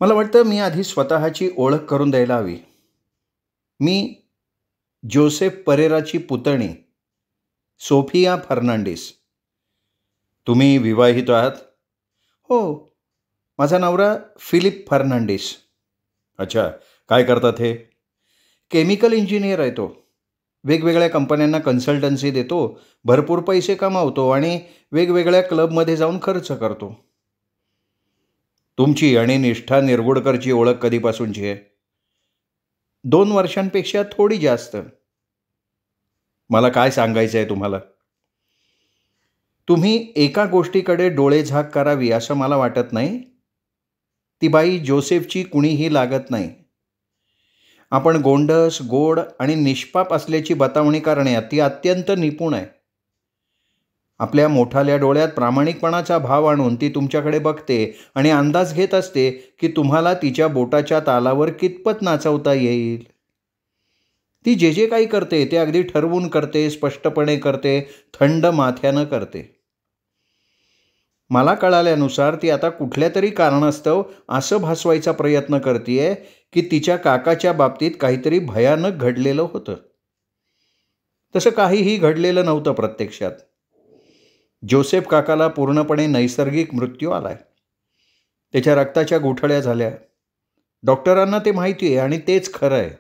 मला वाटतं मी आधी स्वतःची ओळख करून द्यायला हवी. मी जोसेफ परेराची पुतणी सोफिया फर्नांडिस. तुम्ही विवाहित आहात? हो. माझा नवरा फिलिप फर्नांडिस. अच्छा. काय करतात हे? केमिकल इंजिनियर आहे तो. वेगवेगळ्या कंपन्यांना कन्सल्टन्सी देतो, भरपूर पैसे कमावतो आणि वेगवेगळ्या क्लबमध्ये जाऊन खर्च करतो. तुमची आणि निष्ठा निरगुडकरची ओळख कधीपासूनची आहे? 2 वर्षांपेक्षा थोडी जास्त. मला काय सांगायचं आहे तुम्हाला? तुम्ही एका गोष्टीकडे डोळेझाक करावी असं मला वाटत नाही. ती बाई जोसेफची कुणीही लागत नाही. आपण गोंडस, गोड आणि निष्पाप असल्याची बतावणी करण्यात ती अत्यंत निपुण आहे. आपल्या मोठाल्या डोळ्यात प्रामाणिकपणाचा भाव आणून ती तुमच्याकडे बघते आणि अंदाज घेत असते की तुम्हाला तिच्या बोटाच्या तालावर कितपत नाचवता येईल. ती जे जे काही करते ते अगदी ठरवून करते, स्पष्टपणे करते, थंड माथ्यानं करते. मला कळाल्यानुसार ती आता कुठल्या तरी कारणास्तव असं भासवायचा प्रयत्न करते की तिच्या काकाच्या बाबतीत काहीतरी भयानक घडलेलं होतं. तसं काहीही घडलेलं नव्हतं प्रत्यक्षात. जोसेफ काकाला पूर्णपणे नैसर्गिक मृत्यू आलाय. त्याच्या रक्ताच्या गुठळ्या झाल्या. डॉक्टरांना ते माहिती आहे आणि तेच खरं आहे.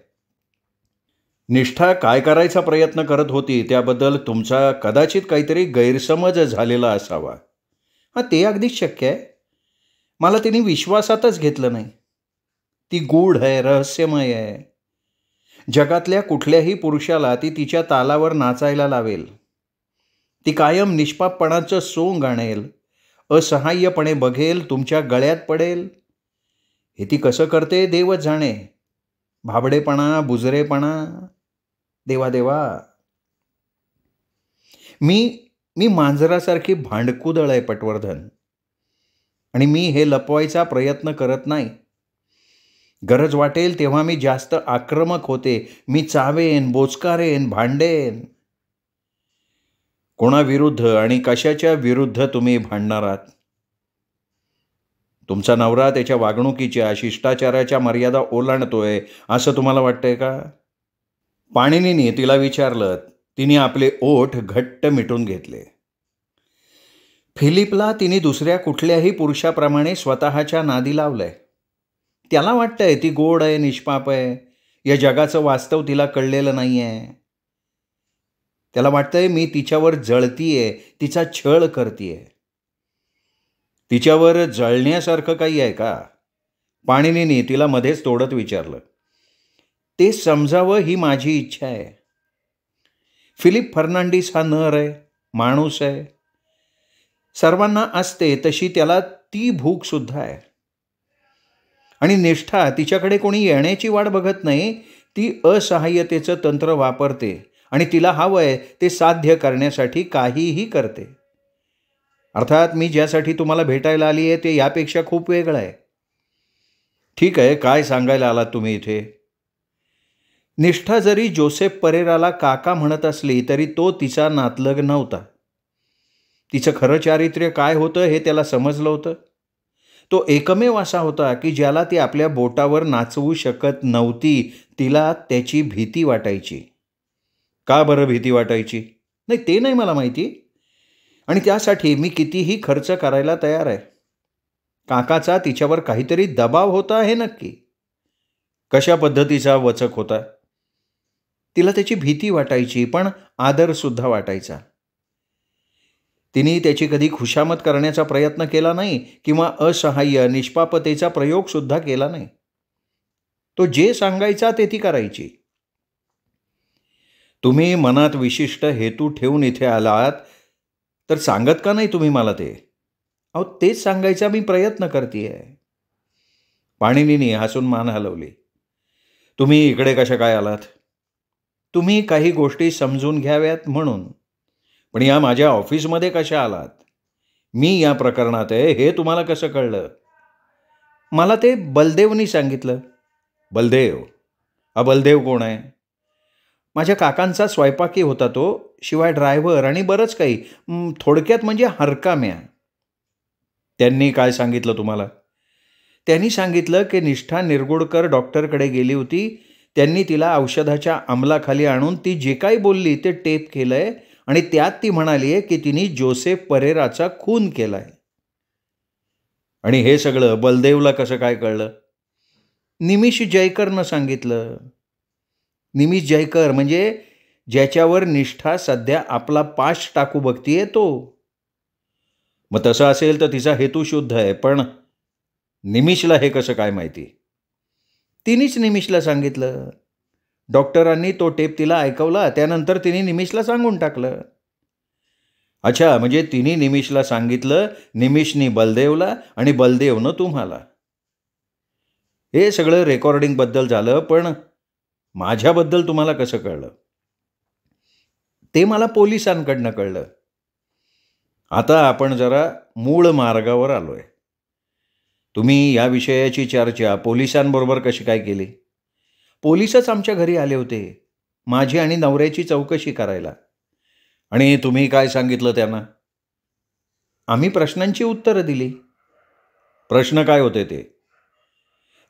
निष्ठा काय करायचा प्रयत्न करत होती त्याबद्दल तुमचा कदाचित काहीतरी गैरसमज झालेला असावा. हां, ते अगदीच शक्य आहे. मला तिने विश्वासातच घेतलं नाही. ती गूढ आहे, रहस्यमय आहे. जगातल्या कुठल्याही पुरुषाला ती तिच्या तालावर नाचायला लावेल. ती कायम निष्पापपणाचं सोंग आणेल, असहाय्यपणे बघेल, तुमच्या गळ्यात पडेल. हे ती कसं करते देवच जाणे. भाबडेपणा, बुजरेपणा, देवा देवा. मी मांजरासारखी भांडकुदळ आहे पटवर्धन, आणि मी हे लपवायचा प्रयत्न करत नाही. गरज वाटेल तेव्हा मी जास्त आक्रमक होते. मी चावेन, बोचकारेन, भांडेन. कोणाविरुद्ध आणि कशाच्या विरुद्ध तुम्ही भांडणार आहात? तुमचा नवरा त्याच्या वागणुकीच्या, शिष्टाचाराच्या मर्यादा ओलांडतोय असं तुम्हाला वाटतंय का? पाणिनीने तिला विचारलं. तिने आपले ओठ घट्ट मिटून घेतले. फिलिपला तिने दुसऱ्या कुठल्याही पुरुषाप्रमाणे स्वतःच्या नादी लावलंय. त्याला वाटतंय ती गोड आहे, निष्पाप आहे. या जगाचं वास्तव तिला कळलेलं नाही आहे. त्याला वाटतंय मी तिच्यावर जळतीये, तिचा छळ करतीये. तिच्यावर जळण्यासारखं काही आहे का? पाणिनीने तिला मध्येच तोडत विचारलं. ते समजावं ही माझी इच्छा आहे. फिलिप फर्नांडिस हा नर आहे, माणूस आहे. सर्वांना असते तशी त्याला ती भूक सुद्धा आहे. आणि निष्ठा तिच्याकडे कोणी येण्याची वाट बघत नाही. ती असहाय्यतेचं तंत्र वापरते आणि तिला हवंय ते साध्य करण्यासाठी काहीही करते. अर्थात मी ज्यासाठी तुम्हाला भेटायला आली आहे ते यापेक्षा खूप वेगळं आहे. ठीक आहे, काय सांगायला आलात तुम्ही इथे? निष्ठा जरी जोसेफ परेराला काका म्हणत असली तरी तो तिचा नातलग नव्हता. तिचं खरं चारित्र्य काय होतं हे त्याला समजलं होतं. तो एकमेव असा होता की ज्याला ती आपल्या बोटावर नाचवू शकत नव्हती. तिला त्याची भीती वाटायची. का बरं भीती वाटायची? नाही, ते नाही मला माहिती. आणि त्यासाठी मी कितीही खर्च करायला तयार आहे. काकाचा तिच्यावर काहीतरी दबाव होता हे नक्की. कशा पद्धतीचा वचक होता? तिला त्याची भीती वाटायची, पण आदरसुद्धा वाटायचा. तिने त्याची कधी खुशामत करण्याचा प्रयत्न केला नाही किंवा असहाय्य निष्पापतेचा प्रयोगसुद्धा केला नाही. तो जे सांगायचा ते ती करायची. तुम्ही मनात विशिष्ट हेतू ठेवून इथे आलात तर सांगत का नाही तुम्ही मला ते? अहो, तेच सांगायचा मी प्रयत्न करतेय. पाणिनीने हसून मान हलवली. तुम्ही इकडे कशा काय आलात? तुम्ही काही गोष्टी समजून घ्याव्यात म्हणून. पण या माझ्या ऑफिसमध्ये कशा आलात? मी या प्रकरणात आहे हे तुम्हाला कसं कळलं? मला ते बलदेवनी सांगितलं. बलदेव? हा बलदेव कोण आहे? माझ्या काकांचा स्वयंपाकी होता तो, शिवाय ड्रायव्हर आणि बरंच काही. थोडक्यात म्हणजे हरकाम्या. त्यांनी काय सांगितलं तुम्हाला? त्यांनी सांगितलं की निष्ठा निरगुडकर डॉक्टरकडे गेली होती. त्यांनी तिला औषधाच्या अंमलाखाली आणून ती जे काही बोलली ते टेप केलंय आणि त्यात ती म्हणाली आहे की तिने जोसेफ परेराचा खून केलाय. आणि हे सगळं बलदेवला कसं काय कळलं? निमिष जयकरनं सांगितलं. निमिष जयकर म्हणजे ज्याच्यावर निष्ठा सध्या आपला पाश टाकू बघतीये तो. मग तसं असेल तर तिचा हेतू शुद्ध आहे, पण निमिषला हे कसं काय माहिती? तिनेच निमिषला सांगितलं. डॉक्टरांनी तो टेप तिला ऐकवला, त्यानंतर तिने निमिषला सांगून टाकलं. अच्छा, म्हणजे तिने निमिषला सांगितलं, निमिषनी बलदेवला आणि बलदेवनं तुम्हाला. हे सगळं रेकॉर्डिंगबद्दल झालं, पण माझ्याबद्दल तुम्हाला कसं कळलं? ते मला पोलिसांकडनं कळलं. आता आपण जरा मूळ मार्गावर आलोय. तुम्ही या विषयाची चर्चा पोलिसांबरोबर कशी काय केली? पोलिसच आमच्या घरी आले होते, माझी आणि नवऱ्याची चौकशी करायला. आणि तुम्ही काय सांगितलं त्यांना? आम्ही प्रश्नांची उत्तरं दिली. प्रश्न काय होते ते?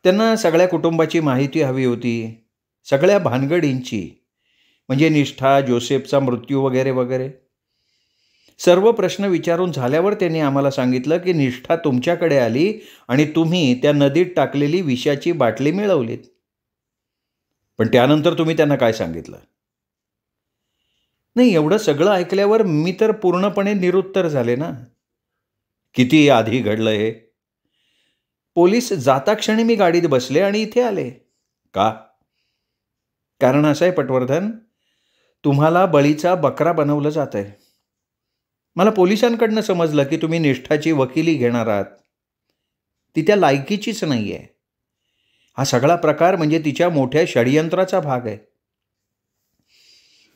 त्यांना सगळ्या कुटुंबाची माहिती हवी होती, सगळ्या भानगडींची, म्हणजे निष्ठा, जोसेफचा मृत्यू वगैरे वगैरे. सर्व प्रश्न विचारून झाल्यावर त्यांनी आम्हाला सांगितलं की निष्ठा तुमच्याकडे आली आणि तुम्ही त्या नदीत टाकलेली विषाची बाटली मिळवलीत. पण त्यानंतर तुम्ही त्यांना काय सांगितलं? नाही, एवढं सगळं ऐकल्यावर मी तर पूर्णपणे निरुत्तर झाले ना. किती आधी घडलं हे? पोलीस जाता क्षणी मी गाडीत बसले आणि इथे आले. का? कारण असं आहे पटवर्धन, तुम्हाला बळीचा बकरा बनवलं जात आहे. मला पोलिसांकडनं समजलं की तुम्ही निष्ठाची वकिली घेणार आहात. ती त्या लायकीचीच नाही आहे. हा सगळा प्रकार म्हणजे तिच्या मोठ्या षडयंत्राचा भाग आहे.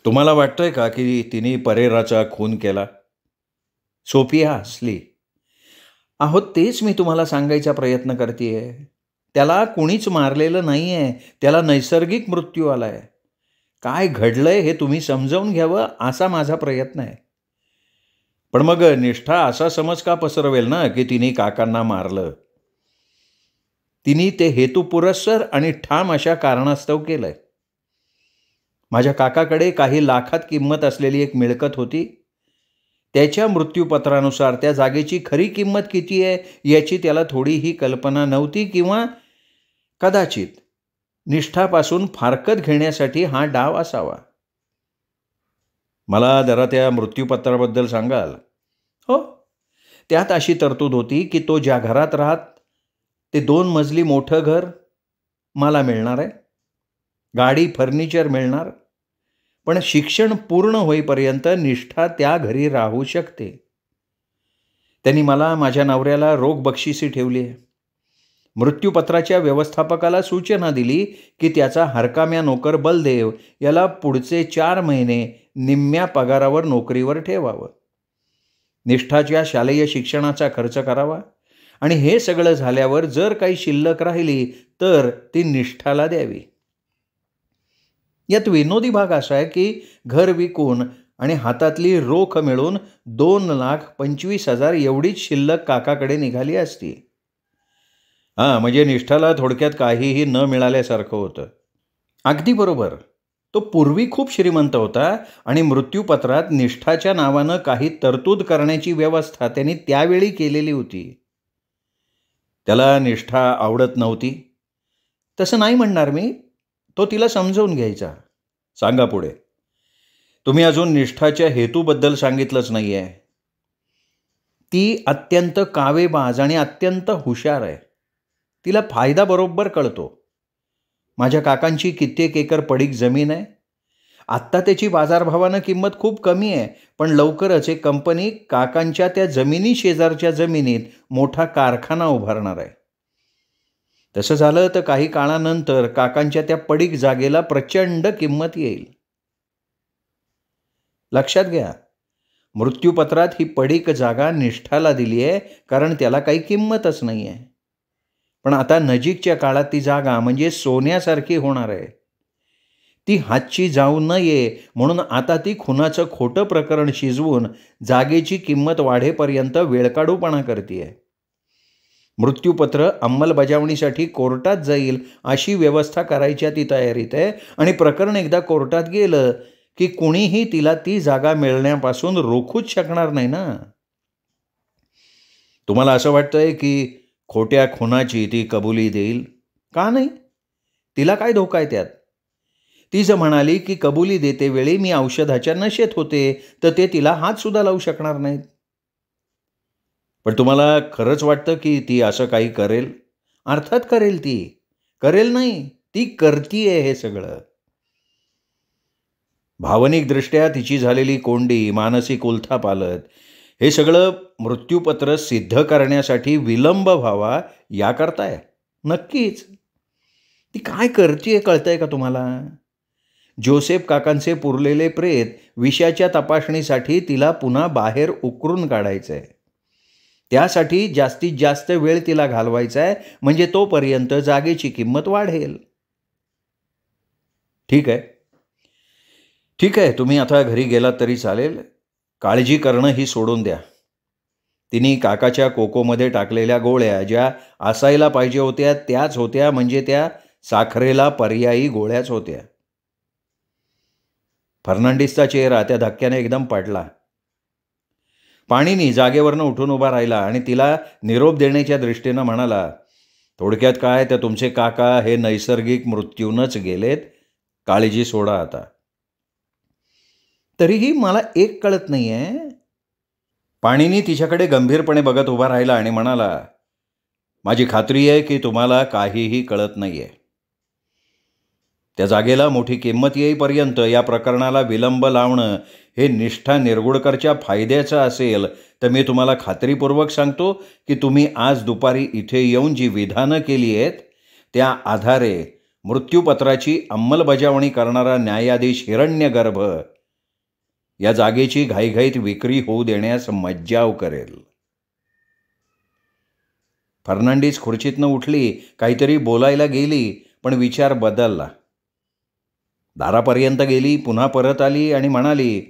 तुम्हाला वाटतंय का की तिने परेराचा खून केला? सोफिया हसली. अहो, तेच मी तुम्हाला सांगायचा प्रयत्न करतेय. त्याला कुणीच मारलेलं नाही आहे, त्याला नैसर्गिक मृत्यू आलाय. काय घडलंय हे तुम्ही समजावून घ्यावं असा माझा प्रयत्न आहे. पण मग निष्ठा असा समज का पसरवेल ना की तिने काकांना मारलं? तिने ते हेतुपुरस्सर आणि ठाम अशा कारणास्तव केलंय. माझ्या काकाकडे काही लाखात किंमत असलेली एक मिळकत होती. त्याच्या मृत्यूपत्रानुसार त्या जागेची खरी किंमत किती आहे याची त्याला थोडीही कल्पना नव्हती, किंवा कदाचित निष्ठापासून फारकत घेण्यासाठी हा डाव असावा. मला जरा त्या मृत्यूपत्राबद्दल सांगाल? हो, त्यात अशी तरतूद होती की तो ज्या घरात राहत ते 2 मजली मोठं घर मला मिळणार आहे, गाडी, फर्निचर मिळणार, पण शिक्षण पूर्ण होईपर्यंत निष्ठा त्या घरी राहू शकते. त्यांनी मला, माझ्या नवऱ्याला रोख बक्षिसी ठेवली आहे. मृत्यूपत्राच्या व्यवस्थापकाला सूचना दिली की त्याचा हरकाम्या नोकर बलदेव याला पुढचे 4 महिने निम्म्या पगारावर नोकरीवर ठेवावं. निष्ठाच्या शालेय शिक्षणाचा खर्च करावा आणि हे सगळं झाल्यावर जर काही शिल्लक राहिली तर ती निष्ठाला द्यावी. यात विनोदी भाग असा आहे की घर विकून आणि हातातली रोख मिळून 2,25,000 एवढीच शिल्लक काकाकडे निघाली असती. म्हणजे निष्ठाला थोडक्यात काहीही न मिळाल्यासारखं होतं. अगदी बरोबर. तो पूर्वी खूप श्रीमंत होता आणि मृत्यूपत्रात निष्ठाच्या नावानं काही तरतूद करण्याची व्यवस्था त्यांनी त्यावेळी केलेली होती. त्याला निष्ठा आवडत नव्हती तसं नाही म्हणणार मी, तो तिला समजावून घ्यायचा. सांगा पुढे. तुम्ही अजून निष्ठाच्या हेतूबद्दल सांगितलंच नाही आहे. ती अत्यंत कावेबाज आणि अत्यंत हुशार आहे. तिला फायदा बरोबर कळतो. माझ्या काकांची कित्येक एकर पडीक जमीन आहे. आत्ता त्याची बाजारभावानं किंमत खूप कमी आहे, पण लवकरच एक कंपनी काकांच्या त्या जमिनी शेजारच्या जमिनीत मोठा कारखाना उभारणार आहे. तसं झालं तर काही काळानंतर काकांच्या त्या पडीक जागेला प्रचंड किंमत येईल. लक्षात घ्या, मृत्यूपत्रात ही पडीक जागा निष्ठाला दिली आहे कारण त्याला काही किंमतच नाही आहे. पण आता नजीकच्या काळात ती जागा म्हणजे सोन्यासारखी होणार आहे. ती हातची जाऊ नये म्हणून आता ती खुनाचं खोटं प्रकरण शिजवून जागेची किंमत वाढेपर्यंत वेळकाढूपणा करते आहे. मृत्यूपत्र अंमलबजावणीसाठी कोर्टात जाईल अशी व्यवस्था करायच्या ती तयारीत आहे. आणि प्रकरण एकदा कोर्टात गेलं की कुणीही तिला ती जागा मिळण्यापासून रोखूच शकणार नाही ना. तुम्हाला असं वाटतंय की खोट्या खुनाची ती कबुली देईल? का नाही? तिला काय धोका आहे त्यात? ती जर म्हणाली की कबुली देते वेळी मी औषधाच्या नशेत होते, तर ते तिला हात सुद्धा लावू शकणार नाहीत. पण तुम्हाला खरंच वाटतं की ती असं काही करेल? अर्थात करेल ती. करेल नाही, ती करतीये हे सगळं. भावनिकदृष्ट्या तिची झालेली कोंडी, मानसिक उलथापालथ हे सगळं मृत्यूपत्र सिद्ध करण्यासाठी विलंब व्हावा याकरता आहे. नक्कीच. ती काय करतीये कळतंय का तुम्हाला? जोसेफ काकांचे पुरलेले प्रेत विषाच्या तपासणीसाठी तिला पुन्हा बाहेर उकरून काढायचं आहे. त्यासाठी जास्तीत जास्त वेळ तिला घालवायचा आहे, म्हणजे तोपर्यंत जागेची किंमत वाढेल. ठीक आहे, ठीक आहे, तुम्ही आता घरी गेलात तरी चालेल. काळजी करणं ही सोडून द्या. तिने काकाच्या कोकोमध्ये टाकलेल्या गोळ्या ज्या असायला पाहिजे होत्या त्याच होत्या, म्हणजे त्या साखरेला पर्यायी गोळ्याच होत्या. फर्नांडिसचा चेहरा त्या धक्क्याने एकदम पडला. पाणीनी जागेवरनं उठून उभा राहिला आणि तिला निरोप देण्याच्या दृष्टीनं म्हणाला, थोडक्यात काय, तर तुमचे काका हे नैसर्गिक मृत्यूनच गेलेत. काळजी सोडा आता. तरीही मला एक कळत नाहीये. पाणीनी तिच्याकडे गंभीरपणे बघत उभा राहिला आणि म्हणाला, माझी खात्री आहे की तुम्हाला काहीही कळत नाहीये. त्या जागेला मोठी किंमत येईपर्यंत या प्रकरणाला विलंब लावणं हे निष्ठा निरगुडकरच्या फायद्याचं असेल, तर मी तुम्हाला खात्रीपूर्वक सांगतो की तुम्ही आज दुपारी इथे येऊन जी विधानं केली आहेत त्या आधारे मृत्यूपत्राची अंमलबजावणी करणारा न्यायाधीश हिरण्यगर्भ या जागेची घाईघाईत विक्री होऊ देण्यास मज्जाव करेल. फर्नांडिस खुर्चीतनं उठली, काहीतरी बोलायला गेली, पण विचार बदलला. दारापर्यंत गेली, पुन्हा परत आली आणि म्हणाली,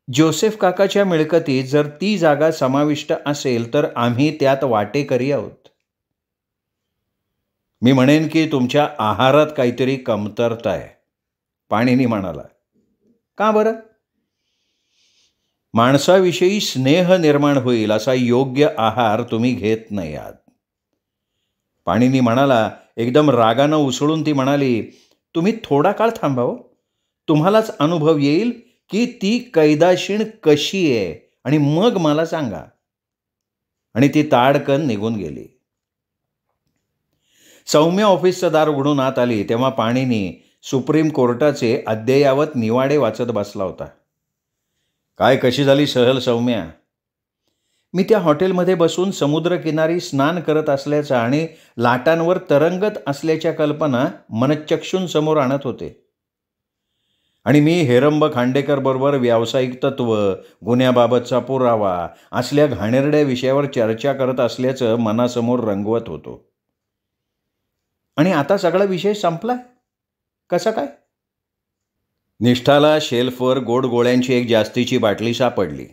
जोसेफ काकाच्या मिळकतीत जर ती जागा समाविष्ट असेल तर आम्ही त्यात वाटेकरी आहोत. मी म्हणेन की तुमच्या आहारात काहीतरी कमतरता आहे. पाणीनी म्हणाला. का बरं? माणसाविषयी स्नेह निर्माण होईल असा योग्य आहार तुम्ही घेत नाही आहात. पाणीनी म्हणाला. एकदम रागानं उसळून ती म्हणाली, तुम्ही थोडा काळ थांबाव, तुम्हालाच अनुभव येईल की ती कैदाशीण कशी आहे आणि मग मला सांगा. आणि ती ताडकन निघून गेली. सौम्य ऑफिसचं दार उघडून आत आली तेव्हा पाणीनी सुप्रीम कोर्टाचे अद्ययावत निवाडे वाचत बसला होता. काय, कशी झाली सहल सौम्या? मी त्या हॉटेलमध्ये बसून समुद्रकिनारी स्नान करत असल्याचा आणि लाटांवर तरंगत असल्याच्या कल्पना मनच्चक्षूंसमोर आणत होते. आणि मी हेरंब खांडेकर बरोबर व्यावसायिक तत्व, गुन्ह्याबाबतचा पुरावा असल्या घाणेरड्या विषयावर चर्चा करत असल्याचं मनासमोर रंगवत होतो. आणि आता सगळा विषय संपला. कसा काय? निष्ठाला शेल्फवर गोड गोळ्यांची एक जास्तीची बाटली सापडली.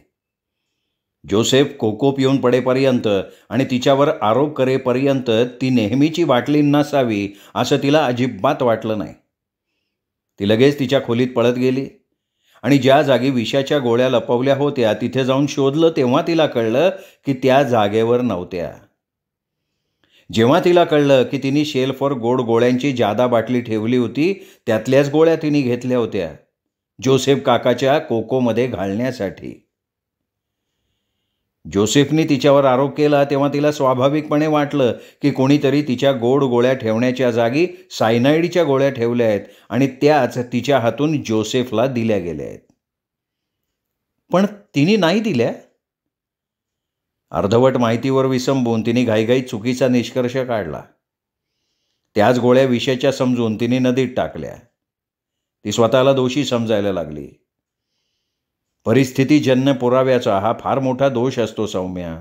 जोसेफ कोको पिऊन पडेपर्यंत आणि तिच्यावर आरोप करेपर्यंत ती नेहमीची बाटली नसावी असं तिला अजिबात वाटलं नाही. ती लगेच तिच्या खोलीत पळत गेली आणि ज्या जागी विषाच्या गोळ्या लपवल्या होत्या तिथे जाऊन शोधलं तेव्हा तिला कळलं की त्या जागेवर नव्हत्या. जेव्हा तिला कळलं की तिने शेल्फवर गोड गोळ्यांची जादा बाटली ठेवली होती, त्यातल्याच गोळ्या तिने घेतल्या होत्या जोसेफ काकाच्या कोकोमध्ये घालण्यासाठी. जोसेफनी तिच्यावर आरोप केला तेव्हा तिला स्वाभाविकपणे वाटलं की कोणीतरी तिच्या गोड गोळ्या ठेवण्याच्या जागी सायनाईडच्या गोळ्या ठेवल्या आहेत आणि त्याच तिच्या हातून जोसेफला दिल्या गेल्या आहेत. पण तिने नाही दिल्या. अर्धवट माहितीवर विसंबून तिने घाईघाईत चुकीचा निष्कर्ष काढला. त्याच गोळ्या विषाच्या समजून तिने नदीत टाकल्या. ती स्वतःला दोषी समजायला लागली. परिस्थितीजन्य पुराव्याचा हा फार मोठा दोष असतो सौम्या.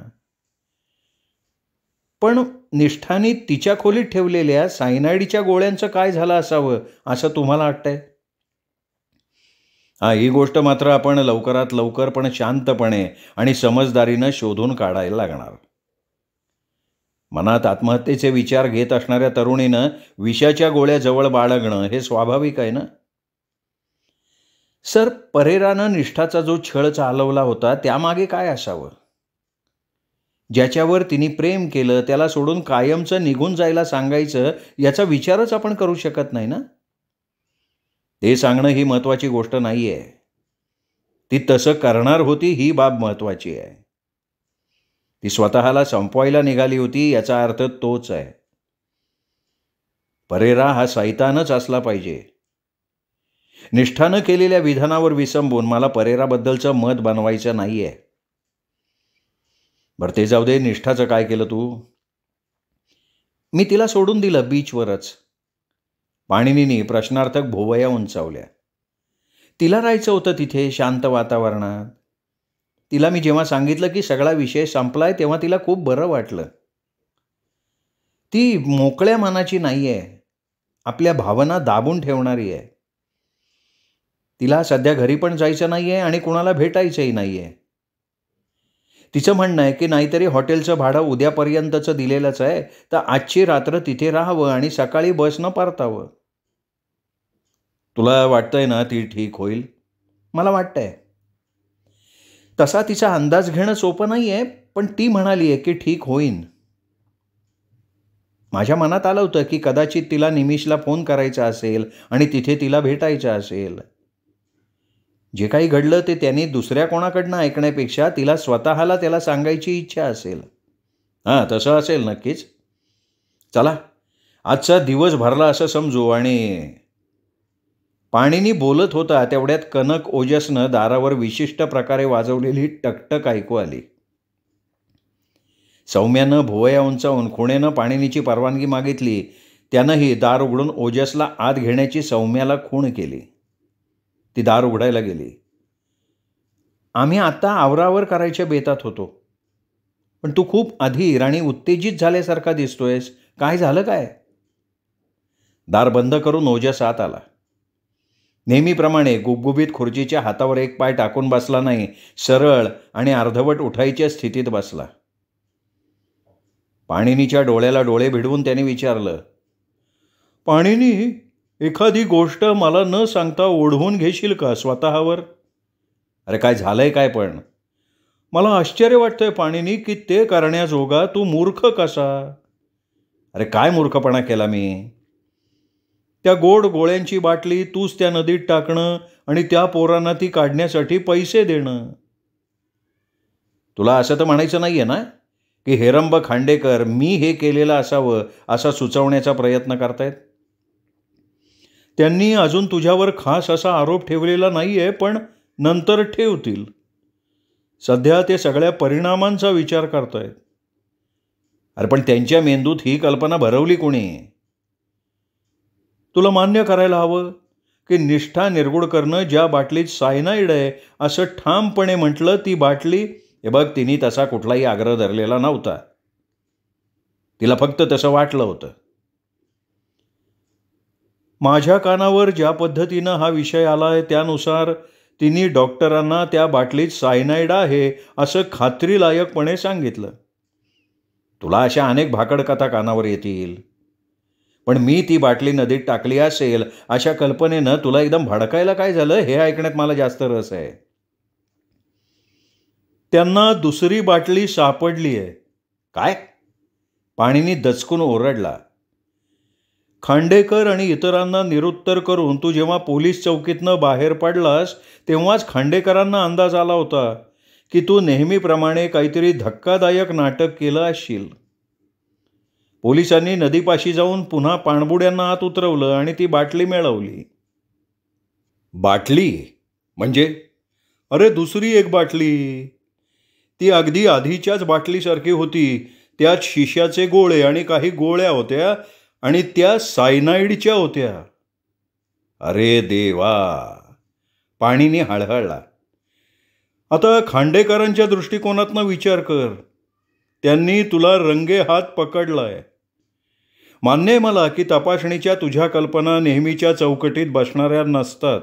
पण निष्ठाने तिच्या खोलीत ठेवलेल्या सायनाईडच्या गोळ्यांचं काय झालं असावं असं तुम्हाला वाटतंय? ही गोष्ट मात्र आपण लवकरात लवकर पण शांतपणे आणि समजदारीनं शोधून काढायला लागणार. मनात आत्महत्येचे विचार घेत असणाऱ्या तरुणीनं विषाच्या गोळ्याजवळ बाळगणं हे स्वाभाविक आहे ना. सर, परेरानं निष्ठाचा जो छळ चालवला होता त्यामागे काय असावं? ज्याच्यावर तिने प्रेम केलं त्याला सोडून कायमचं निघून जायला सांगायचं याचा विचारच आपण करू शकत नाही ना. ते सांगणं ही महत्वाची गोष्ट नाही आहे. ती तसं करणार होती ही बाब महत्वाची आहे. ती स्वतःला संपवायला निघाली होती याचा अर्थ तोच आहे. परेरा हा सैतानच असला पाहिजे. निष्ठानं केलेल्या विधानावर विसंबून मला परेराबद्दलचं मत बनवायचं नाही आहे. बरं ते जाऊ दे, निष्ठाचं काय केलं तू? मी तिला सोडून दिलं बीचवरच. पाणिनीने प्रश्नार्थक भोवया उंचावल्या. तिला राहायचं होतं तिथे शांत वातावरणात. तिला मी जेव्हा सांगितलं की सगळा विषय संपलाय तेव्हा तिला खूप बरं वाटलं. ती मोकळ्या मनाची नाही आहे, आपल्या भावना दाबून ठेवणारी आहे. तिला सध्या घरी पण जायचं नाही आहे आणि कुणाला भेटायचंही नाही आहे. तिचं म्हणणं आहे की नाहीतरी हॉटेलचं भाडं उद्यापर्यंतचं दिलेलंच आहे, तर आजची रात्र तिथे राहावं आणि सकाळी बसनं परतावं. तुला वाटतंय ना ती ठीक होईल? मला वाटतंय. तसा तिचा अंदाज घेणं सोपं नाही आहे, पण ती म्हणाली आहे की ठीक होईन. माझ्या मनात आलं होतं की कदाचित तिला निमिषला फोन करायचा असेल आणि तिथे तिला भेटायचं असेल. जे काही घडलं ते त्यांनी दुसऱ्या कोणाकडनं ऐकण्यापेक्षा तिला स्वतःला त्याला सांगायची इच्छा असेल. हां, तसं असेल नक्कीच. चला, आजचा दिवस भरला असं समजू. आणि पाणिनी बोलत होता तेवढ्यात कनक ओजसनं दारावर विशिष्ट प्रकारे वाजवलेली टकटक ऐकू आली. सौम्यानं भुवया उंचावून खुणेनं पाणिनीची परवानगी मागितली. त्यानंही दार उघडून ओजसला आत घेण्याची सौम्याला खूण केली. ती दार उघडायला गेली. आम्ही आता आवरावर करायच्या बेतात होतो, पण तू खूप अधीर आणि उत्तेजित झाल्यासारखा दिसतोयस. काय झालं काय? दार बंद करून ओजस आत आला. नेहमीप्रमाणे गुबगुबीत खुर्चीच्या हातावर एक पाय टाकून बसला नाही, सरळ आणि अर्धवट उठायच्या स्थितीत बसला. पाणिनीच्या डोळ्याला डोळे भिडवून त्याने विचारलं, पाणिनी, एखादी गोष्ट मला न सांगता ओढवून घेशील का स्वतःवर? अरे काय झालंय काय? पण मला आश्चर्य वाटतंय पाणिनी की ते करण्याजोगा तू मूर्ख कसा? अरे काय मूर्खपणा केला मी? त्या गोड गोळ्यांची बाटली तूच त्या नदीत टाकणं आणि त्या पोरांना ती काढण्यासाठी पैसे देणं. तुला असं तर म्हणायचं नाहीये ना की हेरंब खांडेकर मी हे केलेलं असावं असा सुचवण्याचा प्रयत्न करतायत? त्यांनी अजून तुझ्यावर खास असा आरोप ठेवलेला नाहीये, पण नंतर ठेवतील. सध्या ते सगळ्या परिणामांचा विचार करतायत. अरे पण त्यांच्या मेंदूत ही कल्पना भरवली कोणी? तुला मान्य करायला हवं की निष्ठा निरगुडकरनं ज्या बाटलीत सायनाईड आहे असं ठामपणे म्हटलं, ती बाटली, हे बघ, तिने तसा कुठलाही आग्रह धरलेला नव्हता. तिला फक्त तसं वाटलं होतं. माझ्या कानावर ज्या पद्धतीनं हा विषय आलाय त्यानुसार तिने डॉक्टरांना त्या बाटलीत सायनाईड आहे असं खात्रीलायकपणे सांगितलं. तुला अशा अनेक भाकड कथा कानावर येतील, पण मी ती बाटली नदीत टाकली असेल अशा कल्पनेनं तुला एकदम भडकायला काय झालं हे ऐकण्यात मला जास्त रस आहे. त्यांना दुसरी बाटली सापडली आहे. काय? पाणिनी दचकून ओरडला. खांडेकर आणि इतरांना निरुत्तर करून तू जेव्हा पोलीस चौकीतनं बाहेर पडलास तेव्हाच खांडेकरांना अंदाज आला होता की तू नेहमीप्रमाणे काहीतरी धक्कादायक नाटक केलं असशील. पोलिसांनी नदीपाशी जाऊन पुन्हा पाणबुड्यांना आत उतरवलं आणि ती बाटली मिळवली. बाटली म्हणजे? अरे दुसरी एक बाटली. ती अगदी आधीच्याच बाटलीसारखी होती. त्यात शिशाचे गोळे आणि काही गोळ्या होत्या आणि त्या सायनाईडच्या होत्या. अरे देवा! पाणिनी हळहळला. आता खांडेकरांच्या दृष्टिकोनातनं विचार कर. त्यांनी तुला रंगे हात पकडलाय. मान्य आहे मला की तपासणीच्या तुझ्या कल्पना नेहमीच्या चौकटीत बसणाऱ्या नसतात,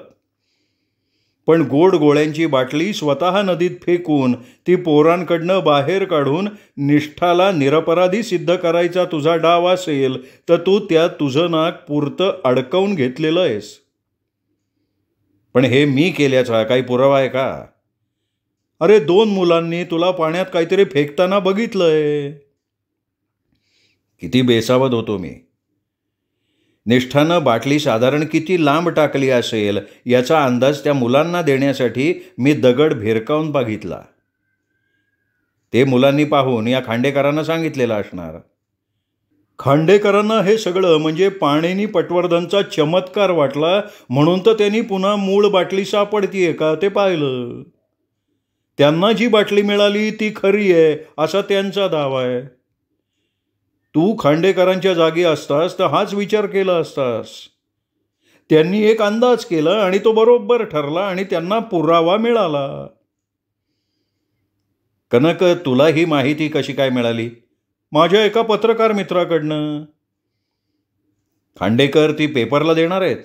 पण गोड गोळ्यांची बाटली स्वतः नदीत फेकून ती पोरांकडनं बाहेर काढून निष्ठाला निरपराधी सिद्ध करायचा तुझा डाव असेल तर तू त्यात तुझं नाक पुरतं अडकवून घेतलेलं आहेस. पण हे मी केल्याचा काही पुरावा आहे का? अरे 2 मुलांनी तुला पाण्यात काहीतरी फेकताना बघितलंय. किती बेसावध होतो मी. निष्ठानं बाटली साधारण किती लांब टाकली असेल याचा अंदाज त्या मुलांना देण्यासाठी मी दगड भिरकावून बघितला. ते मुलांनी पाहून या खांडेकरांना सांगितलेलं असणार. खांडेकरांना हे सगळं म्हणजे पाणिनी पटवर्धनचा चमत्कार वाटला म्हणून तर त्यांनी पुन्हा मूळ बाटली सापडतीये का ते पाहिलं. त्यांना जी बाटली मिळाली ती खरी आहे असा त्यांचा दावा आहे. तू खांडेकरांच्या जागी असतास तर हाच विचार केला असतास. त्यांनी एक अंदाज केला आणि तो बरोबर ठरला आणि त्यांना पुरावा मिळाला. कनक, तुला ही माहिती कशी काय मिळाली? माझ्या एका पत्रकार मित्राकडनं. खांडेकर ती पेपरला देणार आहेत.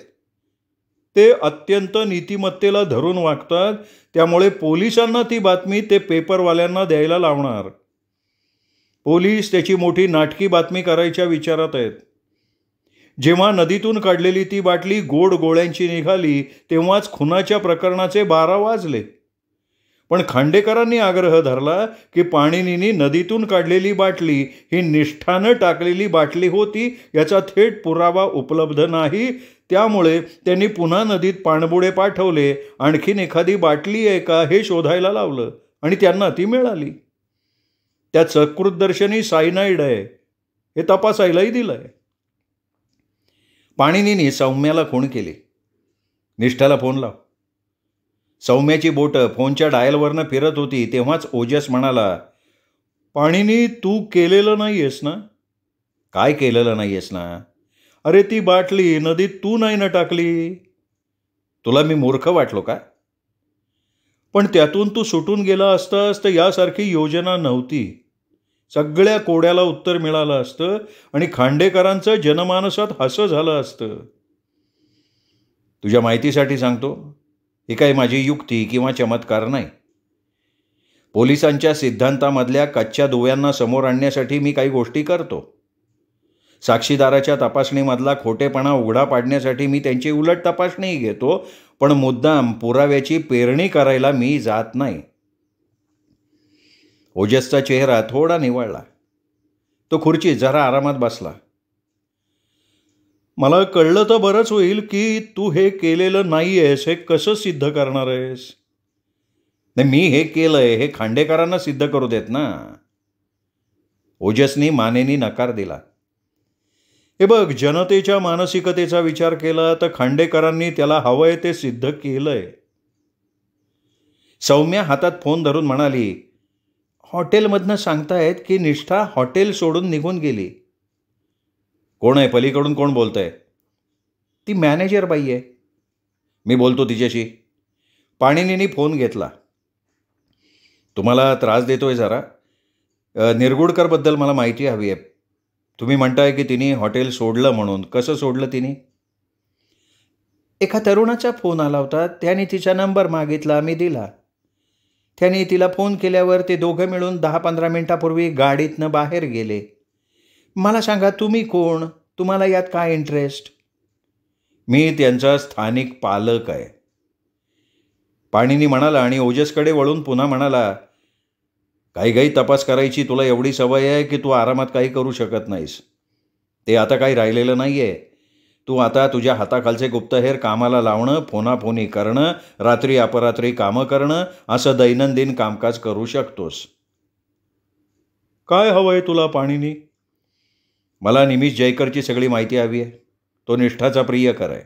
ते अत्यंत नीतिमत्तेला धरून वागतात, त्यामुळे पोलिसांना ती बातमी ते पेपरवाल्यांना द्यायला लावणार. पोलीस त्याची मोठी नाटकी बातमी करायच्या विचारात आहेत. जेव्हा नदीतून काढलेली ती बाटली गोड गोळ्यांची निघाली तेव्हाच खुनाच्या प्रकरणाचे 12 वाजले. पण खांडेकरांनी आग्रह धरला की पाणिनींनी नदीतून काढलेली बाटली ही निष्ठानं टाकलेली बाटली होती याचा थेट पुरावा उपलब्ध नाही. त्यामुळे त्यांनी पुन्हा नदीत पाणबुडे पाठवले, आणखीन एखादी बाटली आहे का हे शोधायला लावलं आणि त्यांना ती मिळाली. त्यात सकृतदर्शनी सायनाईड आहे हे तपासायलाही दिलंय. पाणिनींनी सौम्याला खूण केली. निष्ठाला फोन लाव. सौम्याची बोटं फोनच्या डायलवरनं फिरत होती तेव्हाच ओजस म्हणाला, पाणिनी, तू केलेलं नाही आहेस ना? काय केलेलं नाही आहेस ना? अरे ती बाटली नदीत तू नाही ना टाकली. तुला मी मूर्ख वाटलो का? पण त्यातून तू सुटून गेला असतास तर यासारखी योजना नव्हती. सगळ्या कोड्याला उत्तर मिळालं असतं आणि खांडेकरांचं जनमानसात हसं झालं असतं. तुझ्या माहितीसाठी सांगतो, ही काही माझी युक्ती किंवा चमत्कार नाही. पोलिसांच्या सिद्धांतामधल्या कच्च्या दुव्यांना समोर आणण्यासाठी मी काही गोष्टी करतो. साक्षीदाराच्या तपासणीमधला खोटेपणा उघडा पाडण्यासाठी मी त्यांची उलट तपासणीही घेतो, पण मुद्दाम पुराव्याची पेरणी करायला मी जात नाही. ओजसचा चेहरा थोडा निवळला. तो खुर्चीत जरा आरामात बसला. मला कळलं तर बरंच होईल की तू हे केलेलं नाही आहेस हे कसं सिद्ध करणार आहेस? नाही, मी हे केलंय हे खांडेकरांना सिद्ध करू देत ना. ओजसनी मानेनी नकार दिला. हे बघ, जनतेच्या मानसिकतेचा विचार केला तर खांडेकरांनी त्याला हवंय ते सिद्ध केलंय. सौम्या हातात फोन धरून म्हणाली, हॉटेलमधनं सांगतायत की निष्ठा हॉटेल सोडून निघून गेली. कोण आहे पलीकडून? कोण बोलतंय? ती मॅनेजर बाई आहे. मी बोलतो तिच्याशी. पाणिनींनी फोन घेतला. तुम्हाला त्रास देतोय जरा. निरगुडकरबद्दल मला माहिती हवी आहे. तुम्ही म्हणताय की तिने हॉटेल सोडलं म्हणून. कसं सोडलं तिने? एका तरुणाचा फोन आला होता, त्याने तिचा नंबर मागितला, मी दिला. त्याने तिला फोन केल्यावर ते दोघं मिळून 10-15 मिनिटापूर्वी गाडीतनं बाहेर गेले. मला सांगा, तुम्ही कोण? तुम्हाला यात काय इंटरेस्ट? मी त्यांचा स्थानिक पालक आहे. पाणिनी म्हणाला आणि ओजसकडे वळून पुन्हा म्हणाला, काही तपास करायची तुला एवढी सवय आहे की तू आरामात काही करू शकत नाहीस. ते आता काही राहिलेलं नाही आहे. तू आता तुझ्या हाताखालचे गुप्तहेर कामाला लावणं, फोनाफोनी करणं, रात्री अपरात्री कामं करणं असं दैनंदिन कामकाज करू शकतोस. काय हवंय तुला पाणिनी? मला निमिष जयकरची सगळी माहिती हवी आहे. तो निष्ठाचा प्रियकर आहे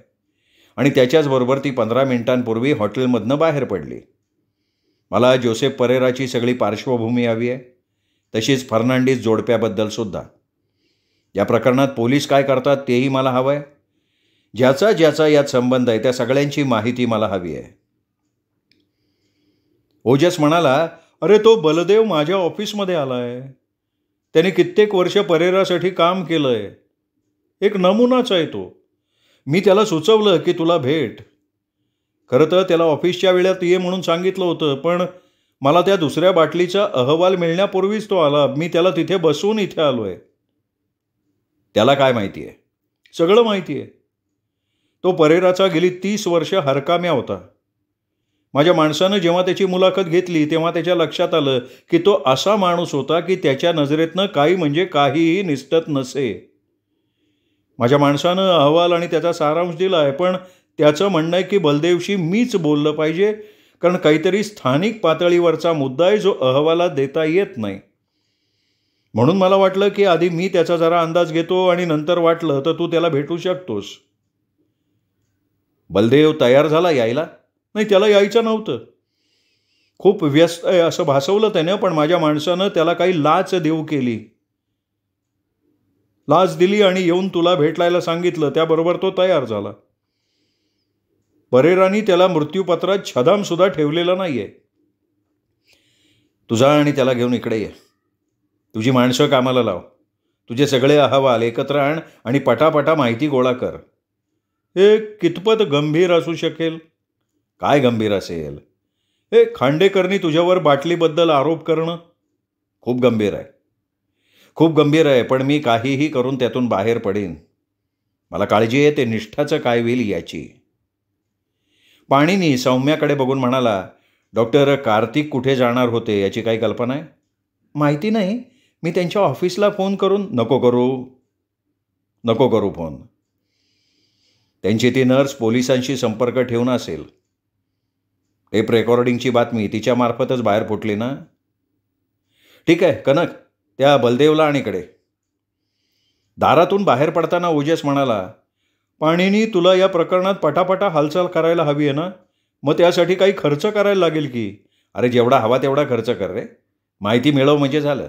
आणि त्याच्याचबरोबर ती 15 मिनिटांपूर्वी हॉटेलमधनं बाहेर पडली. मला जोसेफ परेराची सगळी पार्श्वभूमी हवी आहे, तशीच फर्नांडिस जोडप्याबद्दल सुद्धा. या प्रकरणात पोलीस काय करतात तेही मला हवं आहे. ज्याचा ज्याचा यात संबंध आहे त्या सगळ्यांची माहिती मला हवी आहे. ओजस म्हणाला, अरे तो बलदेव माझ्या ऑफिसमध्ये आला आहे. त्याने कित्येक वर्ष परेरासाठी काम केलं आहे. एक नमुनाच आहे तो. मी त्याला सुचवलं की तुला भेट. खरं तर त्याला ऑफिसच्या वेळेत ये म्हणून सांगितलं होतं, पण मला त्या दुसऱ्या बाटलीचा अहवाल मिळण्यापूर्वीच तो आला. मी त्याला तिथे बसवून इथे आलोय. त्याला काय माहिती आहे? सगळं माहिती आहे. तो परेराचा गेली 30 वर्ष हरकाम्या होता. माझ्या माणसानं जेव्हा त्याची मुलाखत घेतली तेव्हा त्याच्या लक्षात आलं की तो असा माणूस होता की त्याच्या नजरेतनं काही म्हणजे काहीही निसटत नसे. माझ्या माणसानं अहवाल आणि त्याचा सारांश दिला आहे, पण त्याचं म्हणणं आहे की बलदेवशी मीच बोललं पाहिजे, कारण काहीतरी स्थानिक पातळीवरचा मुद्दा आहे जो अहवालात देता येत नाही. म्हणून मला वाटलं की आधी मी त्याचा जरा अंदाज घेतो आणि नंतर वाटलं तर तू त्याला भेटू शकतोस. बलदेव तयार झाला यायला? नाही, त्याला यायचं नव्हतं. खूप व्यस्त आहे असं भासवलं त्याने, पण माझ्या माणसानं त्याला काही लाच देऊ केली. लाच दिली आणि येऊन तुला भेटायला सांगितलं. त्याबरोबर तो तयार झाला. परेरांनी त्याला मृत्यूपत्रात छदाम सुद्धा ठेवलेला नाहीये. तुझा आणि त्याला घेऊन इकडे ये. तुझी माणसं कामाला लाव. तुझे सगळे अहवाल एकत्र आण आणि पटापटा माहिती गोळा कर. हे कितपत गंभीर असू शकेल? काय गंभीर असेल? हे खांडेकरनी तुझ्यावर बाटलीबद्दल आरोप करणं खूप गंभीर आहे. खूप गंभीर आहे, पण मी काहीही करून त्यातून बाहेर पडेन. मला काळजी आहे ते निष्ठाचं काय होईल याची. पाणिनी सौम्याकडे बघून म्हणाला, डॉक्टर कार्तिक कुठे जाणार होते याची काही कल्पना आहे? माहिती नाही. मी त्यांच्या ऑफिसला फोन करून नको करू फोन. त्यांची ती नर्स पोलिसांशी संपर्क ठेवून असेल. टेप रेकॉर्डिंगची बातमी तिच्यामार्फतच बाहेर फुटली ना? ठीक आहे कनक, त्या बलदेवला आणि इकडे. दारातून बाहेर पडताना ओजस म्हणाला, पाणिनी तुला या प्रकरणात पटापटा हालचाल करायला हवी आहे ना? मग त्यासाठी काही खर्च करायला लागेल की. अरे जेवढा हवा तेवढा खर्च कर रे. माहिती मिळव म्हणजे झालं.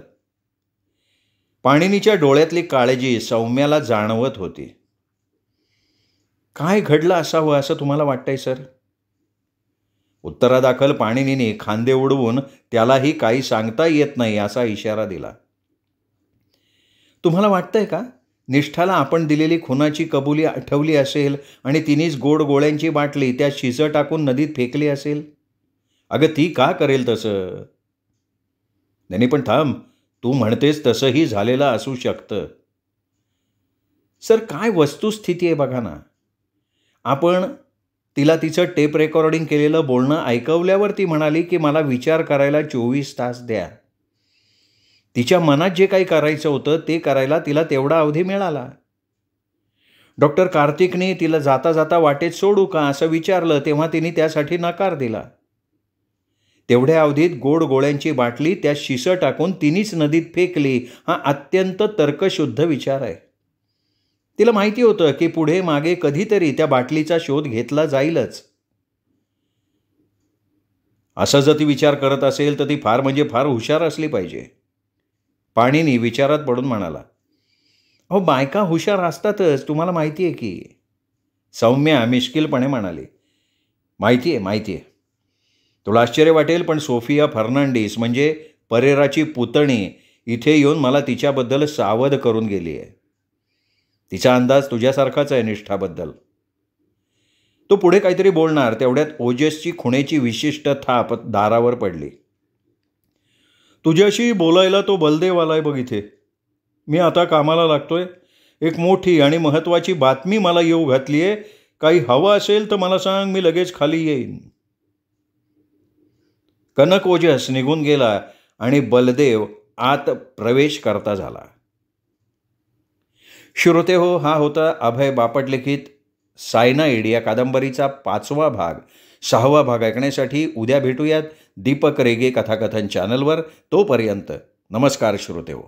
पाणिनीच्या डोळ्यातली काळजी सौम्याला जाणवत होती. काय घडलं असावं असं तुम्हाला वाटतंय सर? उत्तरादाखल पाणिनीने खांदे उडवून त्यालाही काही सांगता येत नाही असा इशारा दिला. तुम्हाला वाटतंय का निष्ठाला आपण दिलेली खुनाची कबुली आठवली असेल आणि तिनेच गोड गोळ्यांची बाटली त्या शिजं टाकून नदीत फेकली असेल? अगं ती का करेल तसं? नाही पण थांब, तू म्हणतेस तसंही झालेलं असू शकतं. सर काय वस्तुस्थिती आहे बघा ना. आपण तिला तिचं टेप रेकॉर्डिंग केलेलं बोलणं ऐकवल्यावर ती म्हणाली की मला विचार करायला 24 तास द्या. तिच्या मनात जे काही करायचं होतं ते करायला तिला तेवढा अवधी मिळाला. डॉक्टर कार्तिकने तिला जाता जाता वाटेत सोडू का असं विचारलं तेव्हा तिने त्यासाठी नकार दिला. तेवढ्या अवधीत गोड गोळ्यांची बाटली त्या शिसं टाकून तिनेच नदीत फेकली हा अत्यंत तर्कशुद्ध विचार आहे. तिला माहिती होतं की पुढे मागे कधीतरी त्या बाटलीचा शोध घेतला जाईलच. असं जर ती विचार करत असेल तर ती फार म्हणजे फार हुशार असली पाहिजे. पाणिनी विचारात पडून म्हणाला, अहो बायका हुशार असतातच, तुम्हाला माहिती आहे की. सौम्या मिश्किलपणे म्हणाली, माहिती आहे. तुला आश्चर्य वाटेल पण सोफिया फर्नांडिस म्हणजे परेराची पुतणी इथे येऊन मला तिच्याबद्दल सावध करून गेली आहे. तिचा अंदाज तुझ्यासारखाच आहे निष्ठाबद्दल. तो पुढे काहीतरी बोलणार तेवढ्यात ओजसची खुणेची विशिष्ट थाप दारावर पडली. तुझ्याशी बोलायला तो बलदेव आलाय बघ इथे. मी आता कामाला लागतोय. एक मोठी आणि महत्त्वाची बातमी मला येऊ घातली आहे. काही हवं असेल तर मला सांग, मी लगेच खाली येईन. कनक ओजस निघून गेला आणि बलदेव आत प्रवेश करता झाला. श्रोते हो, हा होता अभय बापट लिखित सायनाइड या कादंबरीचा 5वा भाग. 6वा भाग ऐकण्यासाठी उद्या भेटूयात दीपक रेगे कथाकथन चॅनलवर. तोपर्यंत नमस्कार श्रोते हो.